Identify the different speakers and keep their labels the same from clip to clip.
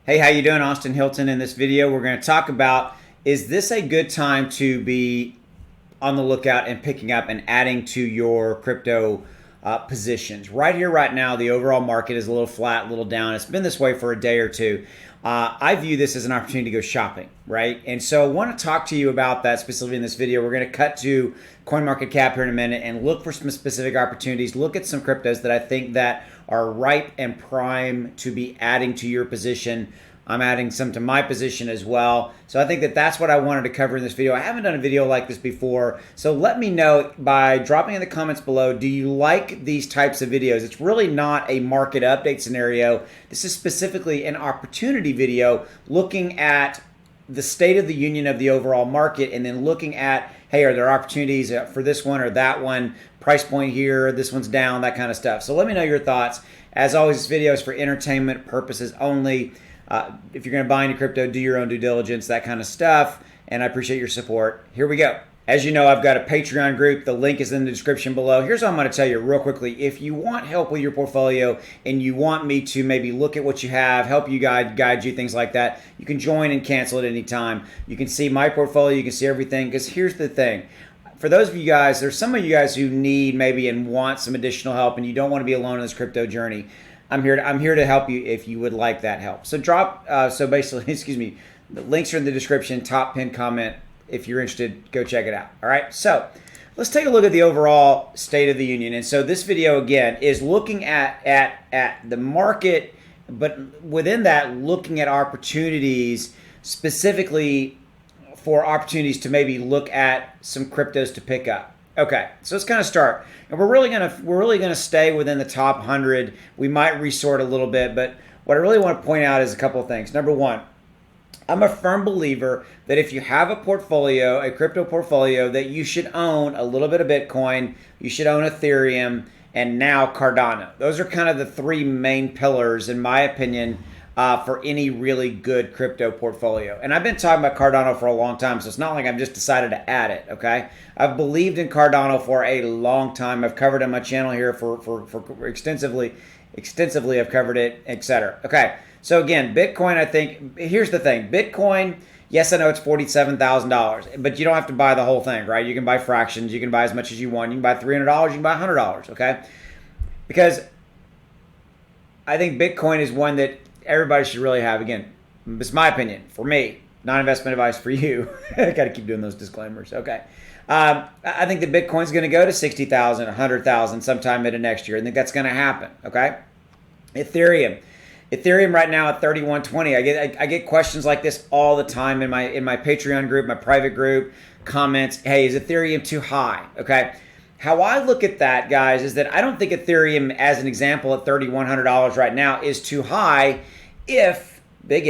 Speaker 1: Hey, how you doing? Austin Hilton. In this video, we're going to talk about, is this a good time to be on the lookout and picking up and adding to your crypto positions? Right here, right now, the overall market is a little flat, a little down. It's been this way for a day or two. I view this as an opportunity to go shopping, right? And so I want to talk to you about that specifically in this video. We're going to cut to CoinMarketCap here in a minute and look for some specific opportunities, look at some cryptos that I think that are ripe and prime to be adding to your position. I'm adding some to my position as well. So I think that that's what I wanted to cover in this video. I haven't done a video like this before. So let me know by dropping in the comments below, do you like these types of videos? It's really not a market update scenario. This is specifically an opportunity video looking at the state of the union of the overall market and then looking at, hey, are there opportunities for this one or that one, price point here, this one's down, that kind of stuff. So let me know your thoughts. As always, this video is for entertainment purposes only. If you're going to buy any crypto, do your own due diligence, that kind of stuff. And I appreciate your support. Here we go. As you know, I've got a Patreon group. The link is in the description below. Here's what I'm going to tell you real quickly. If you want help with your portfolio and you want me to maybe look at what you have, help you guide you, things like that, you can join and cancel at any time. You can see my portfolio. You can see everything. Because here's the thing. For those of you guys, there's some of you guys who need maybe and want some additional help and you don't want to be alone in this crypto journey. I'm here to help you if you would like that help. So so basically, excuse me, the links are in the description, top pinned comment. If you're interested, go check it out. All right, so let's take a look at the overall state of the union. And so this video, again, is looking at the market, but within that, looking at opportunities, specifically for opportunities to maybe look at some cryptos to pick up. Okay, so let's kind of start, and we're really gonna stay within the top 100. We might resort a little bit, but what I really want to point out is a couple of things. Number one, I'm a firm believer that if you have a portfolio, a crypto portfolio, that you should own a little bit of Bitcoin, you should own Ethereum, and now Cardano. Those are kind of the three main pillars, in my opinion, for any really good crypto portfolio. And I've been talking about Cardano for a long time, so it's not like I've just decided to add it, okay? I've believed in Cardano for a long time. I've covered it on my channel here for extensively. I've covered it, etc. Okay, so again, Bitcoin, I think, here's the thing. Bitcoin, yes, I know it's $47,000, but you don't have to buy the whole thing, right? You can buy fractions. You can buy as much as you want. You can buy $300. You can buy $100, okay? Because I think Bitcoin is one that everybody should really have. Again, it's my opinion. For me, non-investment advice for you. I got to keep doing those disclaimers. Okay. I think that Bitcoin's going to go to 60,000, 100,000 sometime into next year. I think that's going to happen. Okay. Ethereum right now at 3120. I get questions like this all the time in my Patreon group, my private group, comments. Hey, is Ethereum too high? Okay. How I look at that, guys, is that I don't think Ethereum, as an example, at $3,100 right now is too high if, big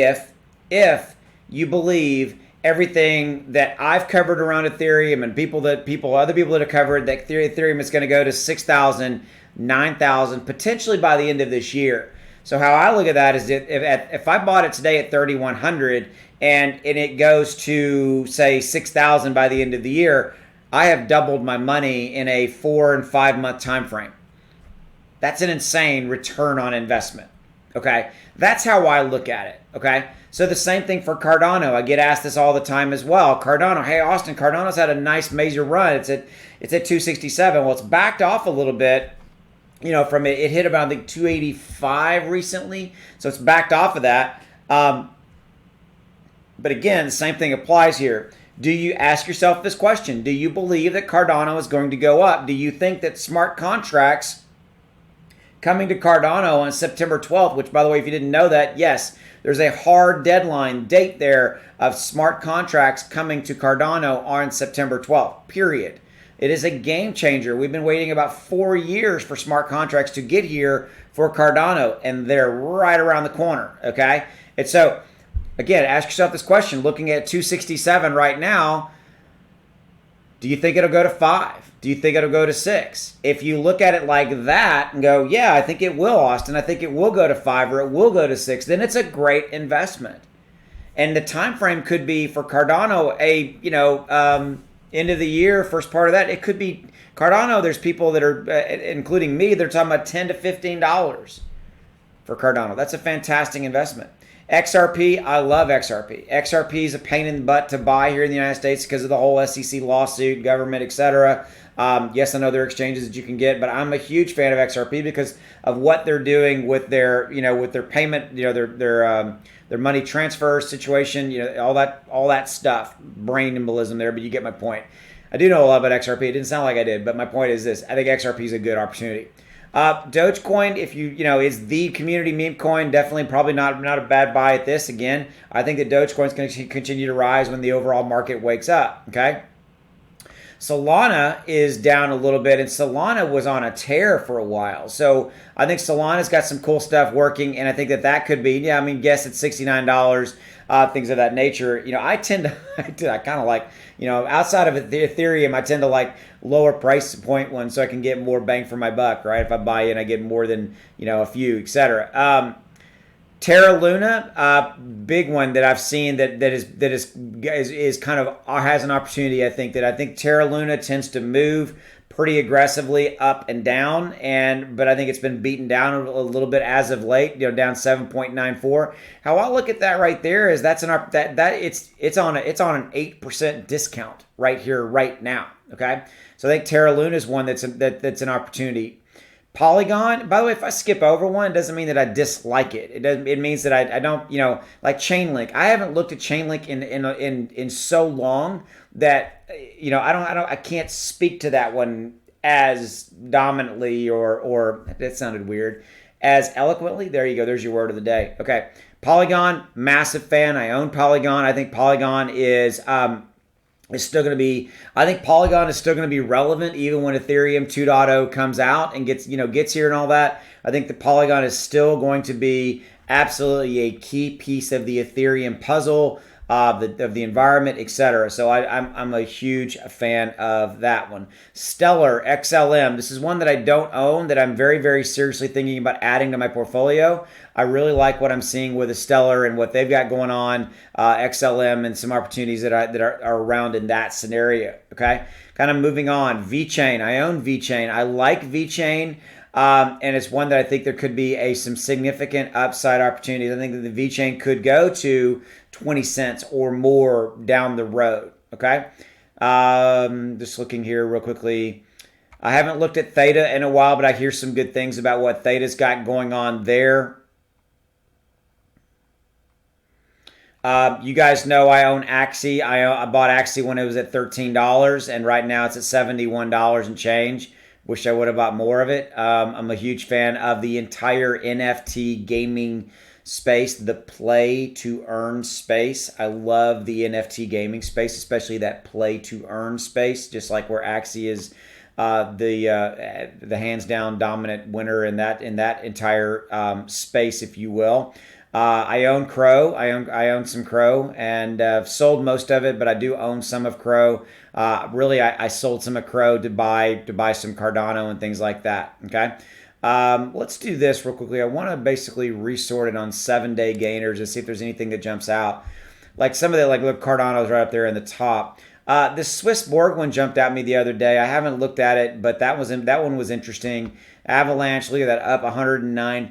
Speaker 1: if you believe everything that I've covered around Ethereum and other people that have covered that Ethereum is going to go to 6,000, 9,000, potentially by the end of this year. So how I look at that is that if I bought it today at 3,100 and it goes to, say, 6,000 by the end of the year, I have doubled my money in a 4 and 5 month time frame. That's an insane return on investment. Okay, that's how I look at it. Okay, so the same thing for Cardano. I get asked this all the time as well. Cardano, hey Austin, Cardano's had a nice major run. It's at 267. Well, it's backed off a little bit. You know, from it hit about I think 285 recently, so it's backed off of that. But again, the same thing applies here. Do you ask yourself this question? Do you believe that Cardano is going to go up? Do you think that smart contracts coming to Cardano on September 12th, which, by the way, if you didn't know that, yes, there's a hard deadline date there of smart contracts coming to Cardano on September 12th, period. It is a game changer. We've been waiting about 4 years for smart contracts to get here for Cardano, and they're right around the corner, okay? And so, again, ask yourself this question. Looking at 267 right now, do you think it'll go to 5? Do you think it'll go to 6? If you look at it like that and go, yeah, I think it will, Austin. I think it will go to 5 or it will go to 6. Then it's a great investment. And the time frame could be for Cardano end of the year, first part of that. It could be Cardano. There's people that are, including me, they're talking about $10 to $15 for Cardano. That's a fantastic investment. XRP, I love XRP. XRP is a pain in the butt to buy here in the United States because of the whole SEC lawsuit, government, etc. Yes, I know there are exchanges that you can get, but I'm a huge fan of XRP because of what they're doing with their, with their payment, their money transfer situation, all that stuff. Brain embolism there, but you get my point. I do know a lot about XRP. It didn't sound like I did, but my point is this: I think XRP is a good opportunity. Dogecoin, if is the community meme coin, definitely probably not a bad buy at this. Again, I think that Dogecoin is going to continue to rise when the overall market wakes up. Okay. Solana is down a little bit, and Solana was on a tear for a while. So I think Solana's got some cool stuff working, and I think that could be, guess it's $69, things of that nature. I tend to, I kind of like, outside of Ethereum, I tend to like lower price point ones so I can get more bang for my buck, right? If I buy in, I get more than, a few, etc. Terra Luna, big one that I've seen that is kind of has an opportunity. I think Terra Luna tends to move pretty aggressively up and down, but I think it's been beaten down a little bit as of late. Down 7.94. How I look at that right there is it's on an 8% discount right here right now. Okay, so I think Terra Luna is one that's an opportunity. Polygon, by the way, if I skip over one, it doesn't mean that I dislike it. It means that I don't, like Chainlink. I haven't looked at Chainlink in so long that I can't speak to that one as dominantly or that sounded weird, as eloquently. There you go. There's your word of the day. Okay, Polygon, massive fan. I own Polygon. I think Polygon is still going to be, I think Polygon is still going to be relevant even when Ethereum 2.0 comes out and gets here and all that. I think the Polygon is still going to be absolutely a key piece of the Ethereum puzzle, of the environment, etc. So I'm a huge fan of that one. Stellar XLM. This is one that I don't own, that I'm very, very seriously thinking about adding to my portfolio. I really like what I'm seeing with the Stellar and what they've got going on, XLM, and some opportunities that are around in that scenario. Okay, kind of moving on. VeChain. I own VeChain. I like VeChain. And it's one that I think there could be some significant upside opportunities. I think that the VeChain could go to 20 cents or more down the road. Okay, just looking here real quickly. I haven't looked at Theta in a while, but I hear some good things about what Theta's got going on there. You guys know I own Axie. I bought Axie when it was at $13, and right now it's at $71 and change. Wish I would have bought more of it. I'm a huge fan of the entire NFT gaming space, the play to earn space. I love the NFT gaming space, especially that play to earn space, just like where Axie is the hands down dominant winner in that entire space, if you will. I own Crow. I own some Crow, and I've sold most of it, but I do own some of Crow. Really, I sold some of Crow to buy some Cardano and things like that. Okay, let's do this real quickly. I want to basically resort it on 7-day gainers and see if there's anything that jumps out. Like some of the look, Cardano's right up there in the top. The Swiss Borg one jumped at me the other day. I haven't looked at it, but that one was interesting. Avalanche, look at that, up 109%.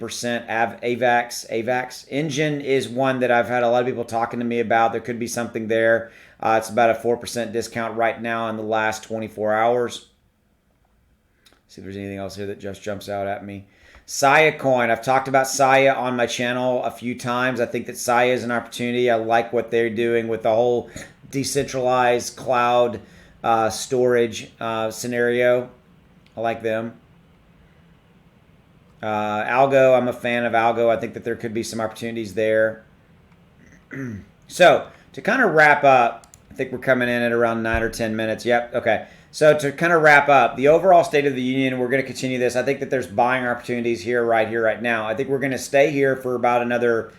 Speaker 1: AVAX. Engine is one that I've had a lot of people talking to me about. There could be something there. It's about a 4% discount right now in the last 24 hours. See if there's anything else here that just jumps out at me. Saya Coin. I've talked about Saya on my channel a few times. I think that Saya is an opportunity. I like what they're doing with the whole decentralized cloud storage scenario. I like them. Algo, I'm a fan of Algo. I think that there could be some opportunities there. So to kind of wrap up, I think we're coming in at around 9 or 10 minutes. Yep. Okay. So to kind of wrap up, the overall state of the union, we're going to continue this. I think that there's buying opportunities right now. I think we're going to stay here for about another,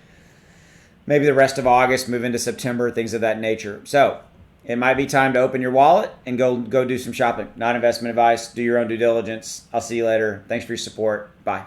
Speaker 1: maybe the rest of August, move into September, things of that nature. So it might be time to open your wallet and go do some shopping. Not investment advice. Do your own due diligence. I'll see you later. Thanks for your support. Bye.